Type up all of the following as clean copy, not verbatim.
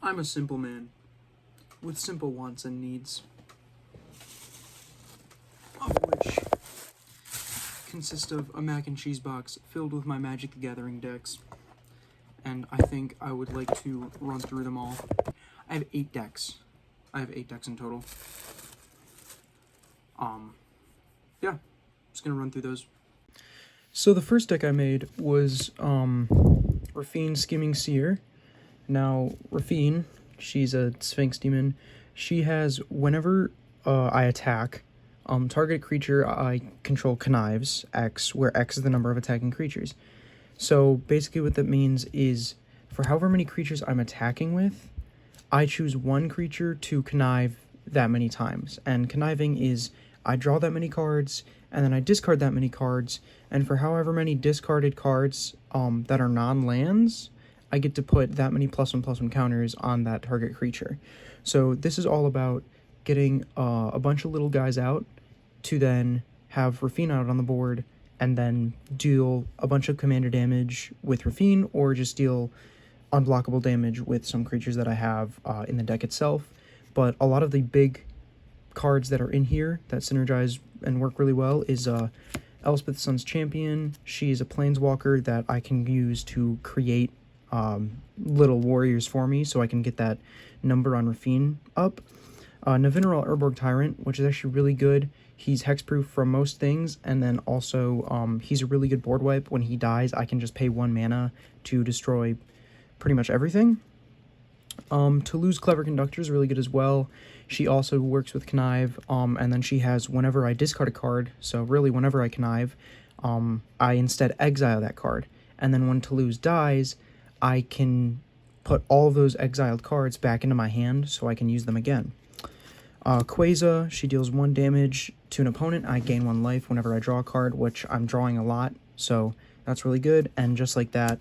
I'm a simple man, with simple wants and needs, of which consist of a mac and cheese box filled with my Magic the Gathering decks, and I think I would like to run through them all. I have 8 decks. I have 8 decks in total. Yeah, just gonna run through those. So the first deck I made was Rafine Skimming Seer. Now, Rafine, she's a Sphinx demon. She has, whenever I attack, target creature I control connives X, where X is the number of attacking creatures. So basically what that means is, for however many creatures I'm attacking with, I choose one creature to connive that many times. And conniving is, I draw that many cards, and then I discard that many cards, and for however many discarded cards that are non-lands, I get to put that many +1/+1 counters on that target creature. So this is all about getting a bunch of little guys out to then have Rafine out on the board, and then deal a bunch of commander damage with Rafine, or just deal unblockable damage with some creatures that I have in the deck itself. But a lot of the big cards that are in here that synergize and work really well is Elspeth Sun's Champion. She's a planeswalker that I can use to create little warriors for me, so I can get that number on Rafine up. Navineral Urborg Tyrant, which is actually really good. He's hexproof from most things, and then also he's a really good board wipe. When he dies, I can just pay 1 mana to destroy pretty much everything. Toulouse Clever Conductor is really good as well. She also works with Connive, and then she has, whenever I discard a card, so really whenever I connive, I instead exile that card. And then when Toulouse dies, I can put all of those exiled cards back into my hand so I can use them again. Quasar, she deals 1 damage to an opponent. I gain 1 life whenever I draw a card, which I'm drawing a lot, so that's really good. And just like that,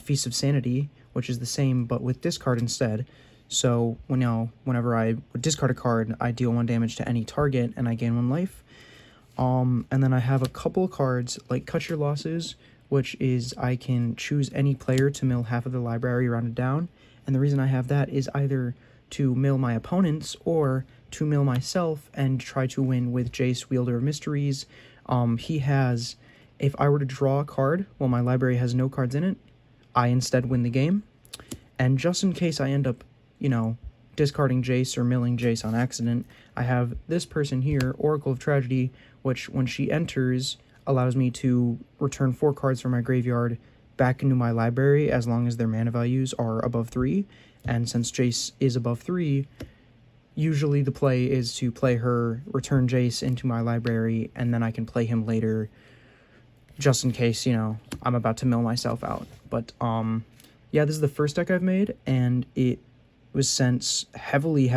Feast of Sanity, which is the same but with discard instead. So whenever I would discard a card, I deal 1 damage to any target and I gain 1 life. And then I have a couple of cards like Cut Your Losses, which is I can choose any player to mill half of the library rounded down. And the reason I have that is either to mill my opponents or to mill myself and try to win with Jace, Wielder of Mysteries. He has, if I were to draw a card while my library has no cards in it, I instead win the game. And just in case I end up, discarding Jace or milling Jace on accident, I have this person here, Oracle of Tragedy, which when she enters allows me to return 4 cards from my graveyard back into my library as long as their mana values are above 3. And since Jace is above 3, usually the play is to play her, return Jace into my library, and then I can play him later just in case, I'm about to mill myself out. But, yeah, this is the first deck I've made, and it was since heavily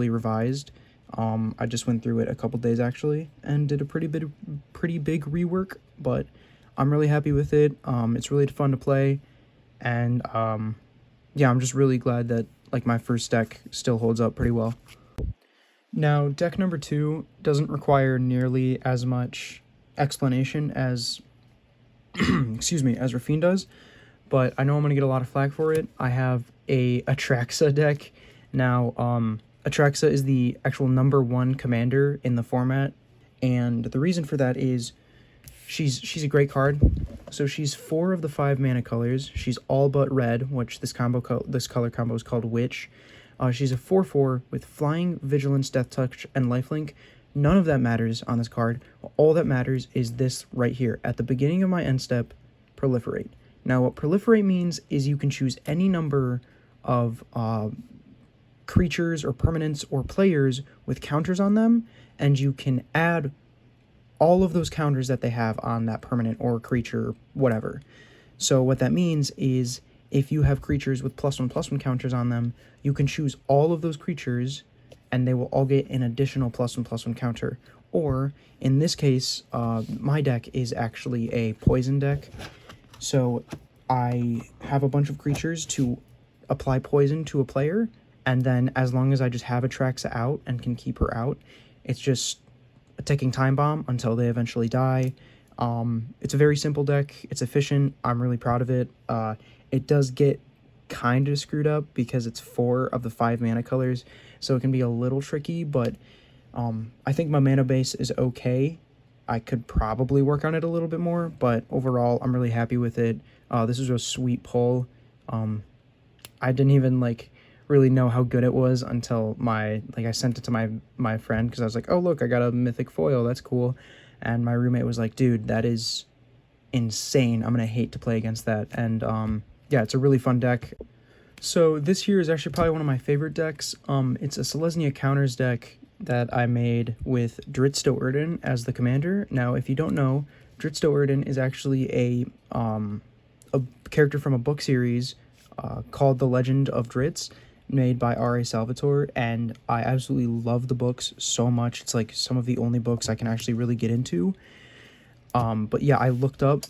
revised. I just went through it a couple days, actually, and did a pretty big rework, but I'm really happy with it. It's really fun to play, and, yeah, I'm just really glad that, my first deck still holds up pretty well. Now, deck number 2 doesn't require nearly as much explanation as as Rafine does, but I know I'm going to get a lot of flack for it. I have a Atraxa deck. Now, Atraxa is the actual number 1 commander in the format, and the reason for that is she's a great card. So she's 4 of the 5 mana colors. She's all but red, which this color combo is called Witch. She's a 4/4 with Flying, Vigilance, Death Touch, and Lifelink. None of that matters on this card. All that matters is this right here. At the beginning of my end step, Proliferate. Now, what Proliferate means is you can choose any number of creatures or permanents or players with counters on them, and you can add all of those counters that they have on that permanent or creature, whatever. So what that means is if you have creatures with +1/+1 counters on them, you can choose all of those creatures and they will all get an additional +1/+1 counter. Or, in this case, my deck is actually a poison deck. So I have a bunch of creatures to apply poison to a player, and then as long as I just have Atraxa out and can keep her out, it's just a ticking time bomb until they eventually die. It's a very simple deck. It's efficient. I'm really proud of it. It does get kind of screwed up because it's 4 of the 5 mana colors, so it can be a little tricky, but I think my mana base is okay. I could probably work on it a little bit more, but overall, I'm really happy with it. This is a sweet pull. I didn't even, like, really know how good it was until I sent it to my friend, because I was like, oh, look, I got a mythic foil, that's cool. And my roommate was like, dude, that is insane. I'm gonna hate to play against that. And yeah, it's a really fun deck. So this here is actually probably one of my favorite decks. It's a Selesnya Counters deck that I made with Dritsto Erden as the commander. Now, if you don't know, Dritsto Erden is actually a character from a book series called The Legend of Dritz, made by R.A. Salvatore, and I absolutely love the books so much. It's like some of the only books I can actually really get into. But yeah, I looked up,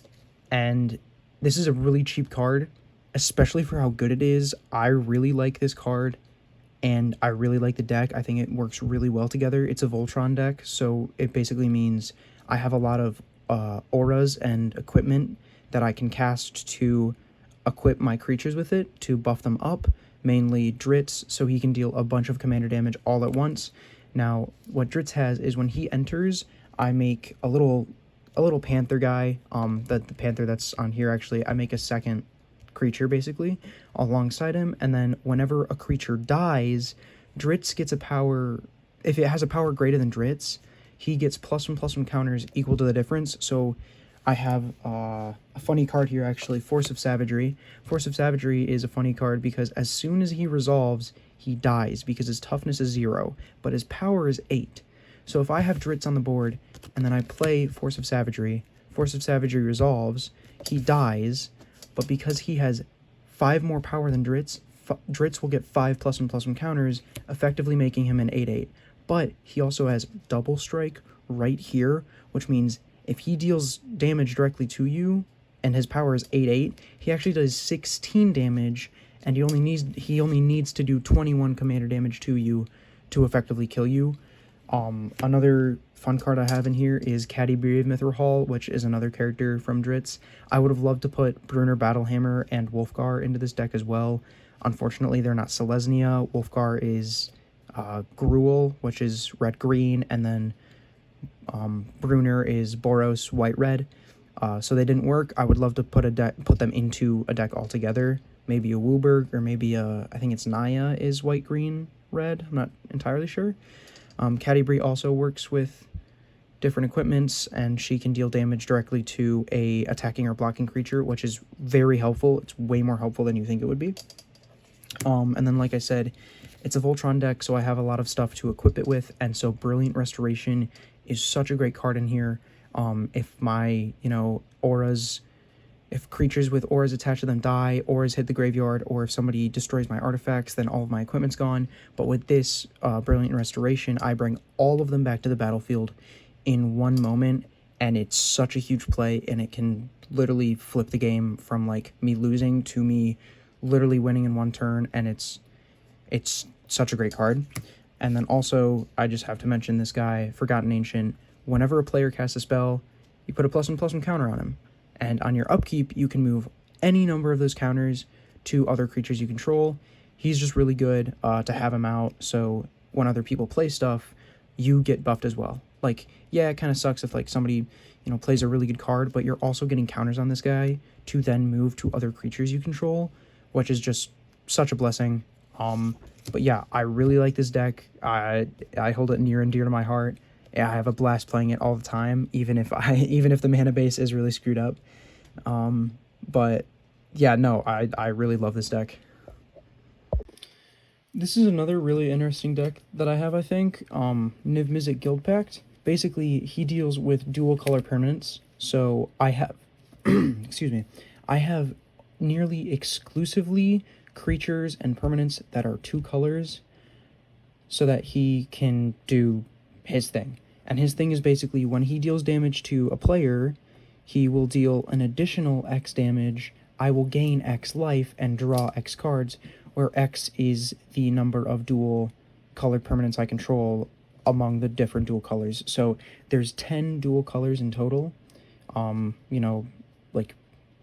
and this is a really cheap card, especially for how good it is. I really like this card, and I really like the deck. I think it works really well together. It's a Voltron deck, so it basically means I have a lot of auras and equipment that I can cast to equip my creatures with it to buff them up, mainly Dritz, so he can deal a bunch of commander damage all at once. Now, what Dritz has is when he enters, I make a little panther guy, the panther that's on here actually, I make a second creature basically alongside him, and then whenever a creature dies, Dritz gets a power. If it has a power greater than Dritz, he gets +1/+1 counters equal to the difference. So I have a funny card here actually, Force of Savagery. Force of Savagery is a funny card because as soon as he resolves, he dies because his toughness is 0, but his power is 8. So if I have Dritz on the board and then I play Force of Savagery resolves, he dies, but because he has 5 more power than Dritz, Dritz will get 5 +1/+1 counters, effectively making him an 8/8. But he also has Double Strike right here, which means if he deals damage directly to you and his power is 8/8, he actually does 16 damage, and he only needs to do 21 commander damage to you to effectively kill you. Another fun card I have in here is Caddy of Mithril, which is another character from Dritz. I would have loved to put Brunner Battlehammer and Wolfgar into this deck as well. Unfortunately, they're not Selesnya. Wolfgar is Gruul, which is red-green, and then Brunner is Boros white-red. So they didn't work. I would love to put them into a deck altogether. Maybe a Wooburg, or maybe I think it's Naya is white-green-red. I'm not entirely sure. Caddy also works with different equipments, and she can deal damage directly to a attacking or blocking creature, which is very helpful. It's way more helpful than you think it would be. And then, like I said, it's a Voltron deck, so I have a lot of stuff to equip it with, and so Brilliant Restoration is such a great card in here. If my, auras, if creatures with auras attached to them die, auras hit the graveyard, or if somebody destroys my artifacts, then all of my equipment's gone. But with this Brilliant Restoration, I bring all of them back to the battlefield in one moment, and it's such a huge play, and it can literally flip the game from, like, me losing to me literally winning in one turn, and it's such a great card. And then also, I just have to mention this guy, Forgotten Ancient. Whenever a player casts a spell, you put a +1/+1 counter on him. And on your upkeep, you can move any number of those counters to other creatures you control. He's just really good to have him out, so when other people play stuff, you get buffed as well. Like, yeah, it kind of sucks if, like, somebody, plays a really good card, but you're also getting counters on this guy to then move to other creatures you control, which is just such a blessing. But yeah, I really like this deck. I hold it near and dear to my heart. I have a blast playing it all the time, even if the mana base is really screwed up. But yeah, no, I really love this deck. This is another really interesting deck that I have, I think. Niv Mizzet Guild Pact. Basically, he deals with dual color permanents. So I have, excuse me, I have nearly exclusively creatures and permanents that are 2 colors so that he can do his thing. And his thing is basically when he deals damage to a player, he will deal an additional X damage. I will gain X life and draw X cards, where X is the number of dual colored permanents I control among the different dual colors. So there's 10 dual colors in total. Like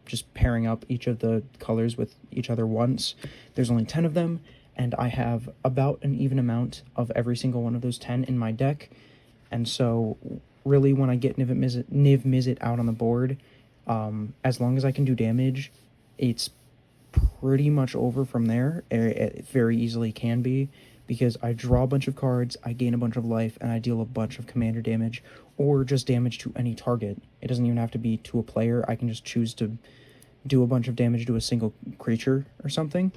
just pairing up each of the colors with each other once. There's only 10 of them, and I have about an even amount of every single one of those 10 in my deck. And so really when I get Niv Mizzet out on the board, as long as I can do damage, it's pretty much over from there. It very easily can be, because I draw a bunch of cards, I gain a bunch of life, and I deal a bunch of commander damage, or just damage to any target. It doesn't even have to be to a player. I can just choose to do a bunch of damage to a single creature or something.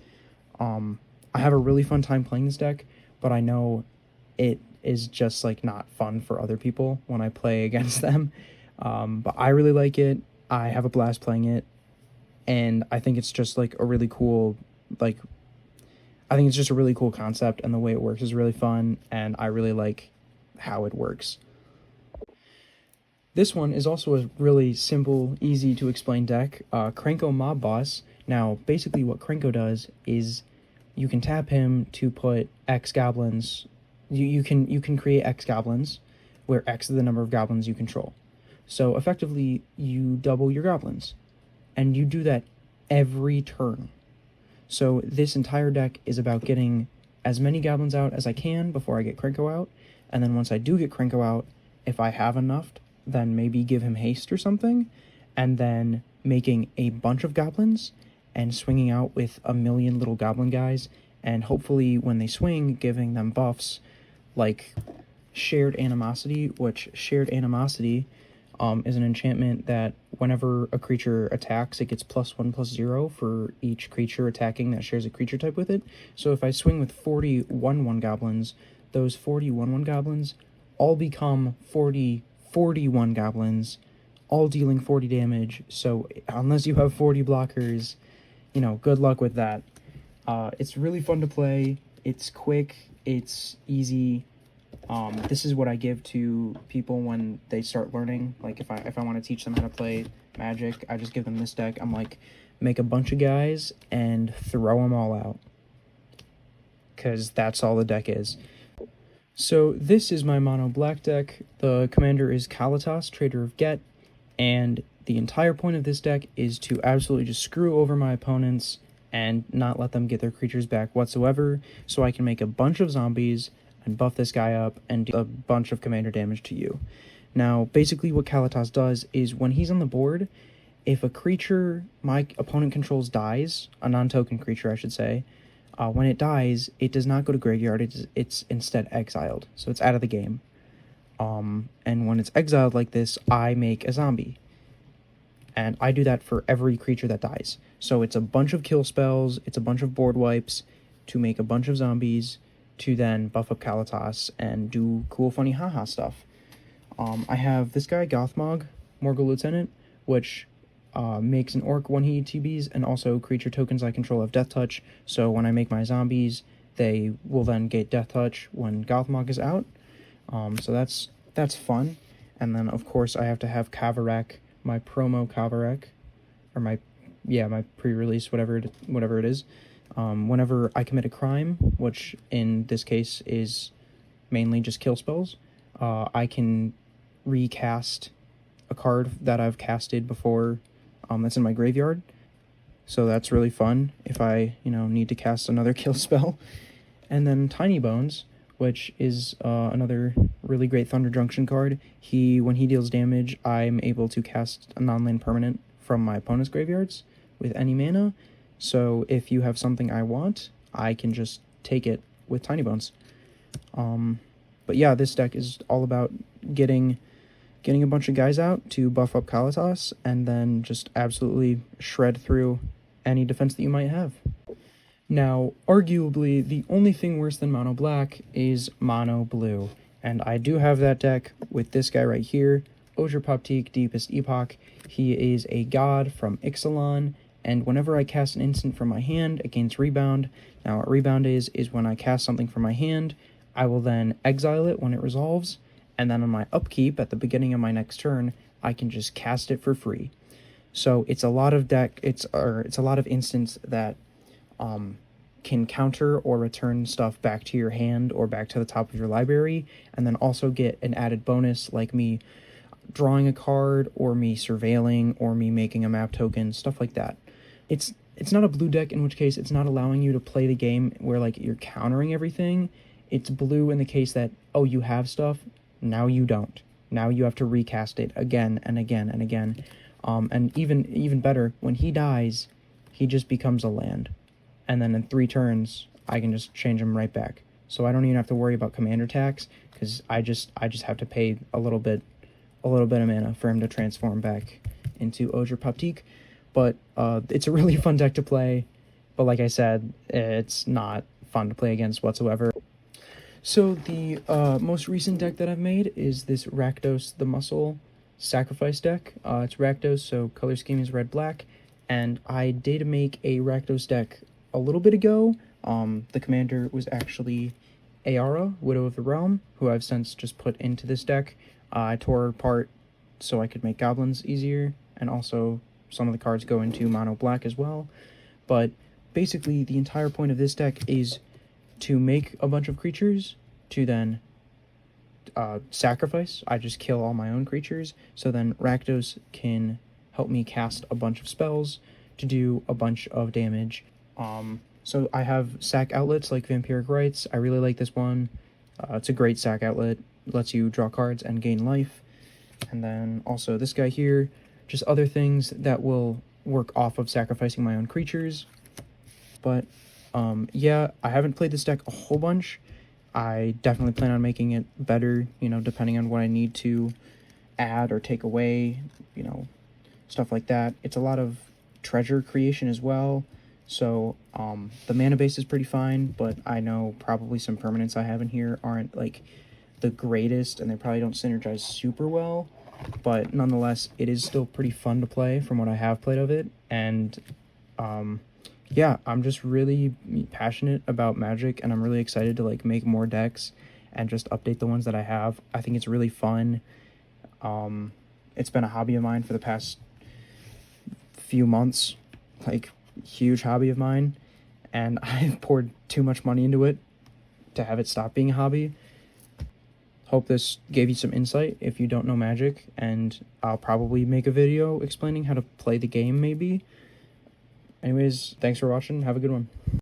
I have a really fun time playing this deck, but I know it is just like not fun for other people when I play against them. But I really like it. I have a blast playing it, and I think it's just like a really cool, like, I think it's just a really cool concept, and the way it works is really fun, and I really like how it works. This one is also a really simple, easy to explain deck, Krenko Mob Boss. Now, basically what Krenko does is you can tap him to put X goblins. You can create X goblins, where X is the number of goblins you control. So effectively, you double your goblins, and you do that every turn. So this entire deck is about getting as many goblins out as I can before I get Krenko out, and then once I do get Krenko out, if I have enough, then maybe give him haste or something, and then making a bunch of goblins and swinging out with a million little goblin guys, and hopefully when they swing, giving them buffs like Shared Animosity, which Shared Animosity is an enchantment that whenever a creature attacks, it gets +1/+0 for each creature attacking that shares a creature type with it. So if I swing with 40 1/1 goblins, those 40 1/1 goblins all become 40 41 goblins, all dealing 40 damage. So unless you have 40 blockers, you know, good luck with that. It's really fun to play. It's quick. It's easy. This is what I give to people when they start learning. Like if I want to teach them how to play Magic, I just give them this deck. I'm like, make a bunch of guys and throw them all out, because that's all the deck is. So this is my mono black deck. The commander is Kalitas, Trader of Get, and the entire point of this deck is to absolutely just screw over my opponents and not let them get their creatures back whatsoever, so I can make a bunch of zombies and buff this guy up and do a bunch of commander damage to you. Now, basically what Kalitas does is when he's on the board, if a creature my opponent controls dies, a non-token creature I should say, when it dies, it does not go to graveyard, it's instead exiled, so it's out of the game. And when it's exiled like this, I make a zombie. And I do that for every creature that dies. So it's a bunch of kill spells, it's a bunch of board wipes to make a bunch of zombies, to then buff up Kalitas and do cool, funny, haha stuff. I have this guy, Gothmog, Morgul Lieutenant, which makes an orc when he TBs, and also creature tokens I control have Death Touch, so when I make my zombies, they will then get Death Touch when Gothmog is out. So that's fun. And then, of course, I have to have Kavarek, my promo Kavarek, or my pre-release, whatever it is. Whenever I commit a crime, which in this case is mainly just kill spells, I can recast a card that I've casted before that's in my graveyard. So that's really fun if I, need to cast another kill spell. And then Tiny Bones, which is another really great Thunder Junction card. When he deals damage, I'm able to cast a non-land permanent from my opponent's graveyards with any mana. So if you have something I want, I can just take it with Tiny Bones. But yeah, this deck is all about getting a bunch of guys out to buff up Kalitas, and then just absolutely shred through any defense that you might have. Now, arguably, the only thing worse than mono black is mono blue, and I do have that deck with this guy right here, Ojrapoptik, Deepest Epoch. He is a god from Ixalan, and whenever I cast an instant from my hand, it gains Rebound. Now, what Rebound is when I cast something from my hand, I will then exile it when it resolves, and then on my upkeep at the beginning of my next turn, I can just cast it for free. So it's a lot of it's a lot of instants that can counter or return stuff back to your hand or back to the top of your library, and then also get an added bonus like me drawing a card, or me surveilling, or me making a map token, stuff like that. It's not a blue deck, in which case it's not allowing you to play the game where like you're countering everything. It's blue in the case that, oh, you have stuff, now you don't. Now you have to recast it again and again and again. And even better, when he dies, he just becomes a land. And then in 3 turns, I can just change him right back. So I don't even have to worry about commander tax, because I just have to pay a little bit of mana for him to transform back into Ojir Paptik. But it's a really fun deck to play. But like I said, it's not fun to play against whatsoever. So the most recent deck that I've made is this Rakdos the Muscle Sacrifice deck. It's Rakdos, so color scheme is red-black. And I did make a Rakdos deck a little bit ago. The commander was actually Aara, Widow of the Realm, who I've since just put into this deck. I tore her apart so I could make goblins easier, and also some of the cards go into mono black as well. But basically the entire point of this deck is to make a bunch of creatures to then sacrifice. I just kill all my own creatures, so then Rakdos can help me cast a bunch of spells to do a bunch of damage. So I have sack outlets like Vampiric Rites. I really like this one. It's a great sack outlet. It lets you draw cards and gain life. And then also this guy here, just other things that will work off of sacrificing my own creatures. But yeah, I haven't played this deck a whole bunch. I definitely plan on making it better, you know, depending on what I need to add or take away, you know, stuff like that. It's a lot of treasure creation as well. So the mana base is pretty fine, but I know probably some permanents I have in here aren't like the greatest, and they probably don't synergize super well. But nonetheless, it is still pretty fun to play from what I have played of it. And yeah, I'm just really passionate about Magic, and I'm really excited to like make more decks and just update the ones that I have. I think it's really fun. It's been a hobby of mine for the past few months, like huge hobby of mine, and I've poured too much money into it to have it stop being a hobby. Hope this gave you some insight if you don't know Magic, and I'll probably make a video explaining how to play the game maybe. Anyways, thanks for watching. Have a good one.